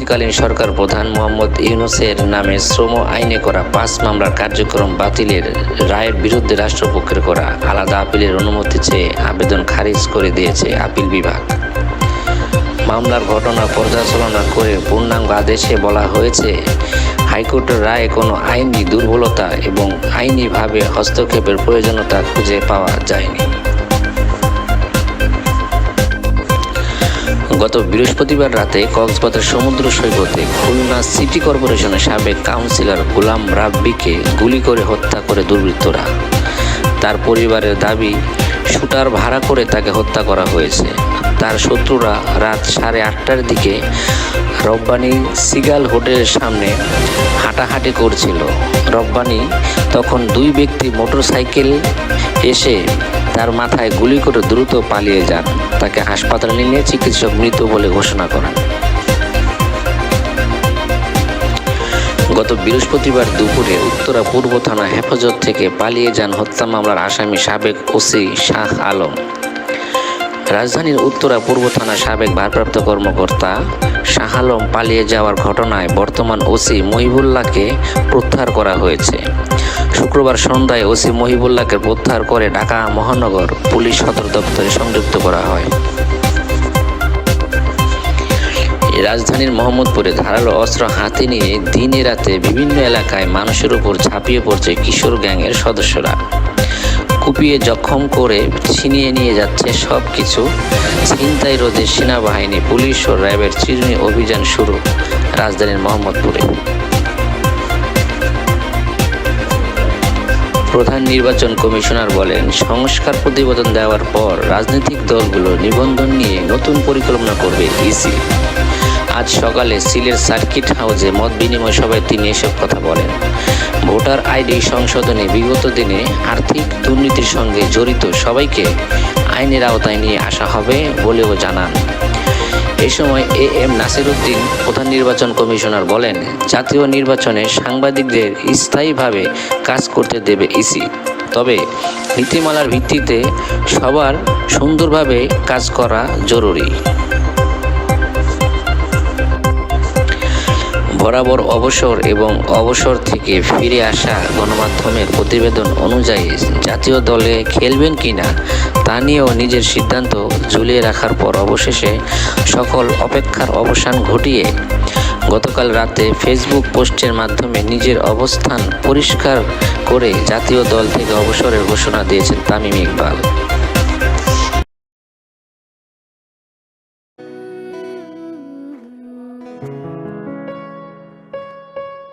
অন্তর্বর্তীকালীন সরকার প্রধান মোহাম্মদ ইউনূসের নামে শ্রম আইনে করা 5 মামলার কার্যক্রম বাতিলের রায়ের বিরুদ্ধে রাষ্ট্রপক্ষের করা আলাদা আপিলের অনুমতি চেয়ে আবেদন খারিজ করে দিয়েছে আপিল বিভাগ। মামলার ঘটনা পর্যালোচনা করে পূর্ণাঙ্গ আদেশে বলা হয়েছে, হাইকোর্টের রায়ে কোনো আইনি দুর্বলতা এবং আইনিভাবে হস্তক্ষেপের প্রয়োজনীয়তা খুঁজে পাওয়া যায়নি। গত বৃহস্পতিবার রাতে কক্সবাজার সমুদ্র সৈকতে খুলনা সিটি কর্পোরেশনের সাবেক কাউন্সিলর গোলাম রাব্বিকে গুলি করে হত্যা করে দুর্বৃত্তরা। তার পরিবারের দাবি, শুটার ভাড়া করে তাকে হত্যা করা হয়েছে। তার শত্রুরা রাত 8:30টার দিকে রব্বানী সিগাল হোটেলের সামনে হাঁটাহাঁটি করছিল। রব্বানী তখন 2 ব্যক্তি মোটরসাইকেল এসে তার মাথায় গুলি করে দ্রুত পালিয়ে যান। তাকে হাসপাতালে নিয়ে চিকিৎসক মৃত বলে ঘোষণা করেন। গত বৃহস্পতিবার দুপুরে উত্তরা পূর্ব থানা হেফাজত থেকে পালিয়ে যান হত্যা মামলার আসামি সাবেক ওসি শাহ আলম। রাজধানীর উত্তরা পূর্ব থানার সাবেক ভারপ্রাপ্ত কর্মকর্তা শাহ আলম পালিয়ে যাওয়ার ঘটনায় বর্তমান ওসি মহিবুল্লাহকে প্রত্যাহার করা হয়েছে। শুক্রবার সন্ধ্যায় ওসি মহিবুল্লাহকে প্রত্যাহার করে ঢাকা মহানগর পুলিশ সদর দপ্তরে সংযুক্ত করা হয়। রাজধানীর মোহাম্মদপুরে ধারালো অস্ত্র হাতে নিয়ে দিনে রাতে বিভিন্ন এলাকায় মানুষের উপর ঝাঁপিয়ে পড়ছে কিশোর গ্যাংয়ের সদস্যরা। কুপিয়ে জখম করে ছিনিয়ে নিয়ে যাচ্ছে সব কিছু। ছিনতাই রোধে সেনাবাহিনী, পুলিশ ও র্যাবের চিরুনি অভিযান শুরু রাজধানীর মোহাম্মদপুরে। প্রধান নির্বাচন কমিশনার বলেন, সংস্কার প্রতিবেদন দেওয়ার পর রাজনৈতিক দলগুলো নিবন্ধন নিয়ে নতুন পরিকল্পনা করবে ইসি। আজ সকালে সিলেট সার্কিট হাউসে মত বিনিময় সভায় তিনি এসব কথা বলেন। ভোটার আইডি সংশোধনে বিগত দিনে আর্থিক দুর্নীতির সঙ্গে জড়িত সবাইকে আইনের আওতায় নিয়ে আসা হবে বলেও জানান। এ সময় এম নাসির উদ্দিন প্রধান নির্বাচন কমিশনার বলেন, জাতীয় নির্বাচনে সাংবাদিকদের স্থায়ীভাবে কাজ করতে দেবে ইসি, তবে নীতিমালার ভিত্তিতে সবার সুন্দরভাবে কাজ করা জরুরি। বরাবর অবসর এবং অবসর থেকে ফিরে আসা গণমাধ্যমের প্রতিবেদন অনুযায়ী জাতীয় দলে খেলবেন কিনা তা নিয়েও নিজের সিদ্ধান্ত ঝুলিয়ে রাখার পর অবশেষে সকল অপেক্ষার অবসান ঘটিয়ে গতকাল রাতে ফেসবুক পোস্টের মাধ্যমে নিজের অবস্থান পরিষ্কার করে জাতীয় দল থেকে অবসরের ঘোষণা দিয়েছেন তামিম ইকবাল।